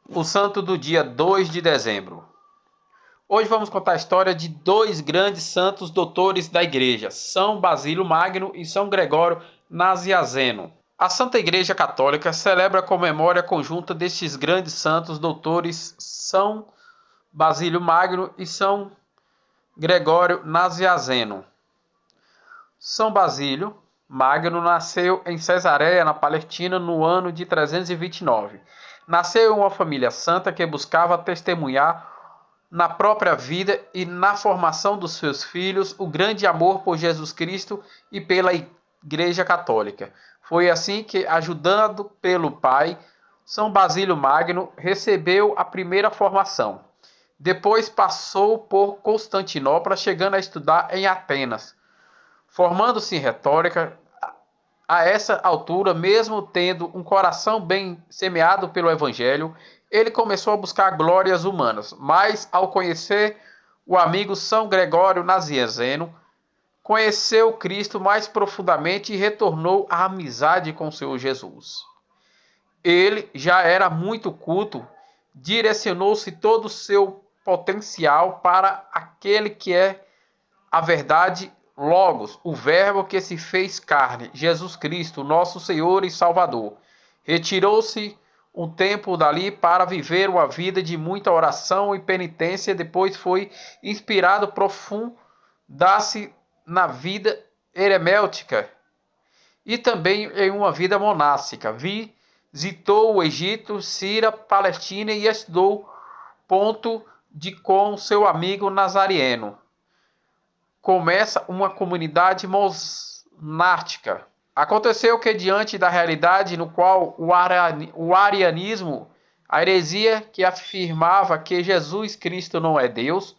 O santo do dia 2 de dezembro. Hoje vamos contar a história de dois grandes santos doutores da igreja, São Basílio Magno e São Gregório Nazianzeno. A Santa Igreja Católica celebra a memória conjunta destes grandes santos doutores, São Basílio Magno e São Gregório Nazianzeno. São Basílio Magno nasceu em Cesareia, na Palestina, no ano de 329. Nasceu em uma família santa que buscava testemunhar na própria vida e na formação dos seus filhos o grande amor por Jesus Cristo e pela Igreja Católica. Foi assim que, ajudado pelo pai, São Basílio Magno recebeu a primeira formação. Depois passou por Constantinopla, chegando a estudar em Atenas. Formando-se em retórica, a essa altura, mesmo tendo um coração bem semeado pelo Evangelho, ele começou a buscar glórias humanas. Mas, ao conhecer o amigo São Gregório Nazianzeno, conheceu Cristo mais profundamente e retornou à amizade com o Senhor Jesus. Ele já era muito culto, direcionou-se todo o seu potencial para aquele que é a verdade Logos, o Verbo que se fez carne, Jesus Cristo, nosso Senhor e Salvador. Retirou-se um tempo dali para viver uma vida de muita oração e penitência, depois foi inspirado aprofundar-se na vida eremêutica e também em uma vida monástica. Visitou o Egito, Síria, Palestina e estudou ponto de com seu amigo Nazarieno. Começa uma comunidade monástica. Aconteceu que, diante da realidade no qual o arianismo, a heresia que afirmava que Jesus Cristo não é Deus,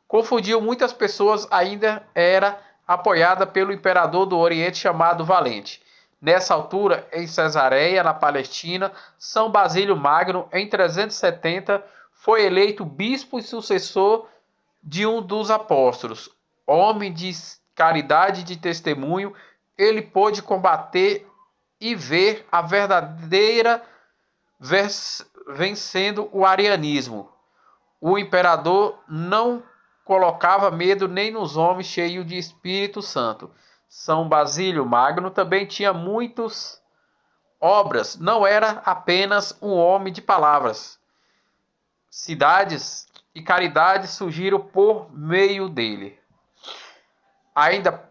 confundiu muitas pessoas, ainda era apoiada pelo imperador do Oriente chamado Valente. Nessa altura, em Cesareia, na Palestina, São Basílio Magno, em 370, foi eleito bispo e sucessor de um dos apóstolos. Homem de caridade e de testemunho, ele pôde combater e ver a verdadeira vencendo o arianismo. O imperador não colocava medo nem nos homens cheios de Espírito Santo. São Basílio Magno também tinha muitas obras, não era apenas um homem de palavras. Cidades e caridades surgiram por meio dele. Ainda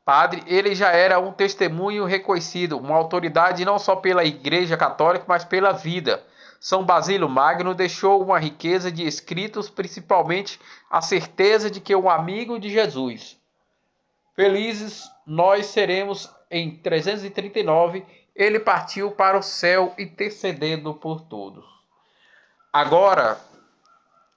padre, ele já era um testemunho reconhecido, uma autoridade não só pela Igreja Católica, mas pela vida. São Basílio Magno deixou uma riqueza de escritos, principalmente a certeza de que um amigo de Jesus. Felizes nós seremos em 339, ele partiu para o céu intercedendo por todos. Agora,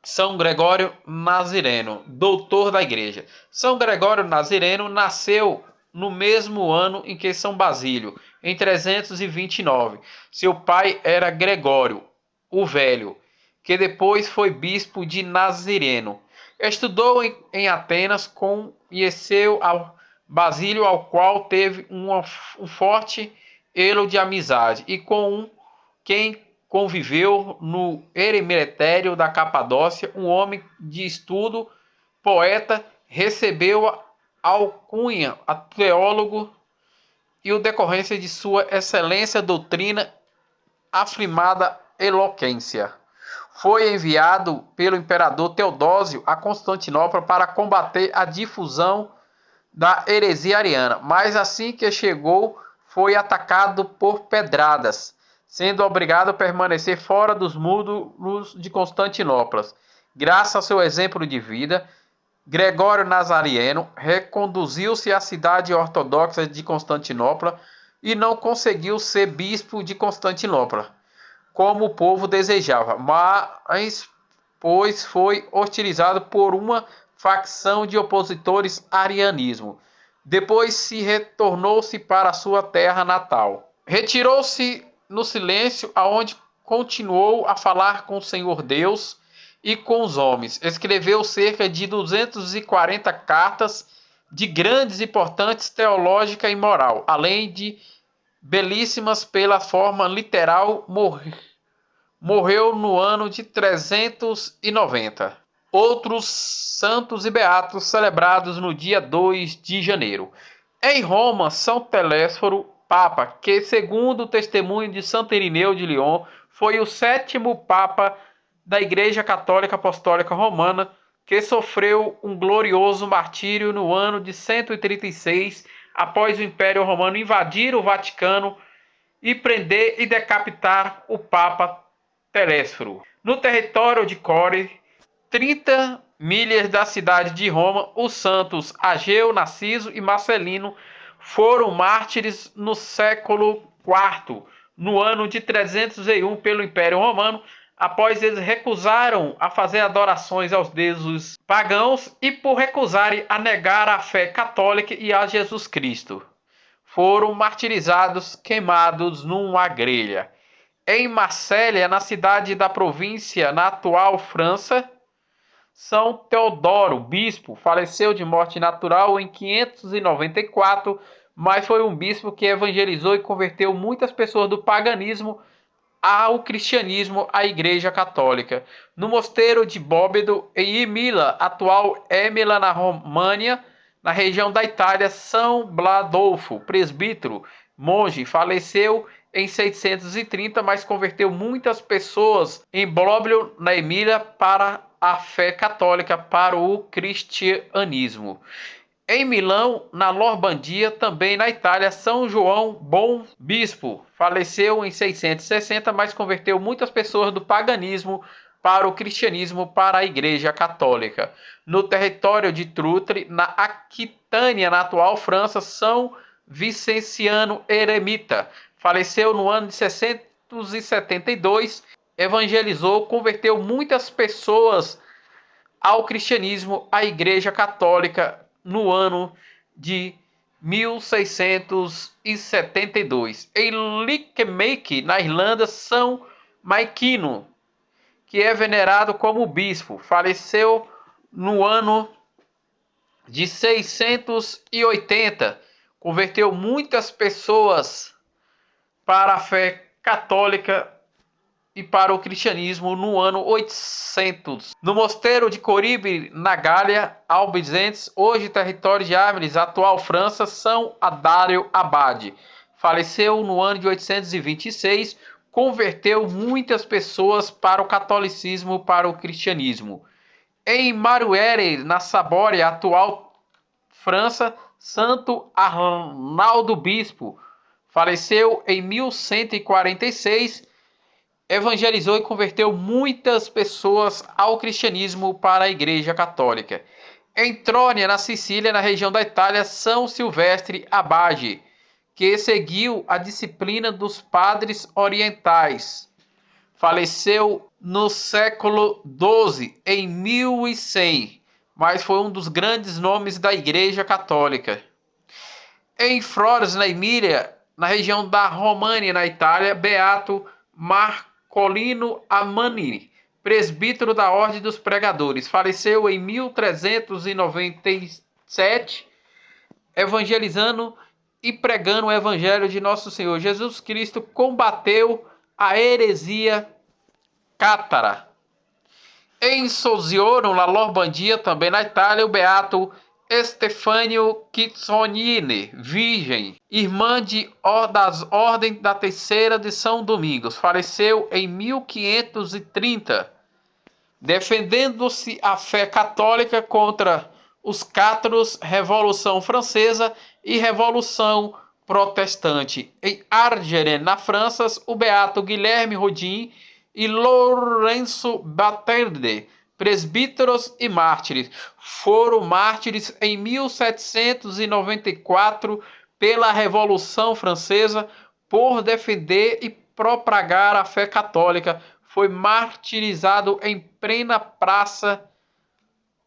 São Gregório Nazireno, doutor da igreja. São Gregório Nazireno nasceu no mesmo ano em que São Basílio, em 329. Seu pai era Gregório, o Velho, que depois foi bispo de Nazireno. Estudou em Atenas, conheceu ao Basílio, ao qual teve um forte elo de amizade, e com quem conviveu no eremitério da Capadócia, um homem de estudo, poeta, recebeu a alcunha a teólogo e o decorrência de sua excelência doutrina, afirmada eloquência. Foi enviado pelo imperador Teodósio a Constantinopla para combater a difusão da heresia ariana, mas assim que chegou foi atacado por pedradas, sendo obrigado a permanecer fora dos muros de Constantinopla. Graças ao seu exemplo de vida, Gregório Nazarieno reconduziu-se à cidade ortodoxa de Constantinopla e não conseguiu ser bispo de Constantinopla, como o povo desejava, mas pois foi hostilizado por uma facção de opositores arianismo. Depois se retornou-se para sua terra natal. Retirou-se no silêncio, aonde continuou a falar com o Senhor Deus e com os homens. Escreveu cerca de 240 cartas de grandes importantes teológica e moral, além de belíssimas pela forma literal morreu no ano de 390. Outros santos e beatos celebrados no dia 2 de janeiro. Em Roma, São Telésforo, Papa, que segundo o testemunho de Santo Irineu de Lyon, foi o 7º Papa da Igreja Católica Apostólica Romana, que sofreu um glorioso martírio no ano de 136, após o Império Romano invadir o Vaticano e prender e decapitar o Papa Telésforo. No território de Core, 30 milhas da cidade de Roma, os santos Ageu, Narciso e Marcelino foram mártires no século IV, no ano de 301 pelo Império Romano, após eles recusaram a fazer adorações aos deuses pagãos e por recusarem a negar a fé católica e a Jesus Cristo. Foram martirizados, queimados numa grelha. Em Marsella, na cidade da província, na atual França, São Teodoro, bispo, faleceu de morte natural em 594, mas foi um bispo que evangelizou e converteu muitas pessoas do paganismo ao cristianismo, à Igreja Católica. No mosteiro de Bóbedo, em Emila, atual Émila, na România, na região da Itália, São Bladolfo, presbítero, monge, faleceu em 630, mas converteu muitas pessoas em Bobbio, na Emília, para a fé católica, para o cristianismo. Em Milão, na Lombardia, também na Itália, São João Bom Bispo faleceu em 660, mas converteu muitas pessoas do paganismo para o cristianismo, para a Igreja Católica. No território de Trutri, na Aquitânia, na atual França, São Vicenciano Eremita faleceu no ano de 672, evangelizou, converteu muitas pessoas ao cristianismo, à Igreja Católica, no ano de 1672. Em Licmeike, na Irlanda, São Maiquino, que é venerado como bispo, faleceu no ano de 680. Converteu muitas pessoas para a fé católica e para o cristianismo no ano 800. No mosteiro de Coribe, na Gália, Albizentes, hoje território de Ármines, atual França, São Adário Abade. Faleceu no ano de 826, converteu muitas pessoas para o catolicismo, para o cristianismo. Em Maruere, na Sabória, atual França, Santo Arnaldo Bispo. Faleceu em 1146, evangelizou e converteu muitas pessoas ao cristianismo, para a Igreja Católica. Em Trônia, na Sicília, na região da Itália, São Silvestre Abade, que seguiu a disciplina dos padres orientais. Faleceu no século XII, em 1100, mas foi um dos grandes nomes da Igreja Católica. Em Flores, na Emília, na região da România, na Itália, Beato Marcolino Amani, presbítero da Ordem dos Pregadores, faleceu em 1397, evangelizando e pregando o Evangelho de Nosso Senhor Jesus Cristo, combateu a heresia cátara. Em Sozioro, na Lombardia, também na Itália, o beato Stefânio Kitsonine, virgem, irmã das ordens da Terceira de São Domingos, faleceu em 1530, defendendo-se a fé católica contra os cátaros, Revolução Francesa e Revolução Protestante. Em Argere, na França, o beato Guilherme Rodin e Lourenço Baterde, presbíteros e mártires, foram mártires em 1794 pela Revolução Francesa por defender e propagar a fé católica. Foi martirizado em plena praça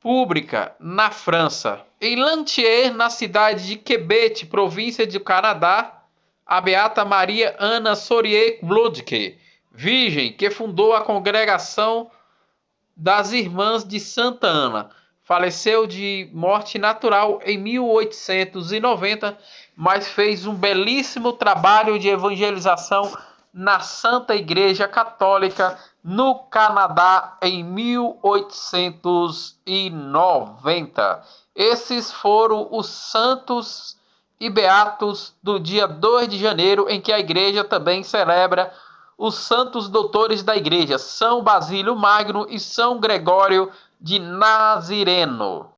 pública na França. Em Lantier, na cidade de Quebec, província do Canadá, a beata Maria Ana Sorier-Blodke, virgem, que fundou a congregação das Irmãs de Santa Ana, faleceu de morte natural em 1890, mas fez um belíssimo trabalho de evangelização na Santa Igreja Católica no Canadá em 1890. Esses foram os santos e beatos do dia 2 de janeiro, em que a igreja também celebra os santos doutores da igreja, São Basílio Magno e São Gregório de Nazireno.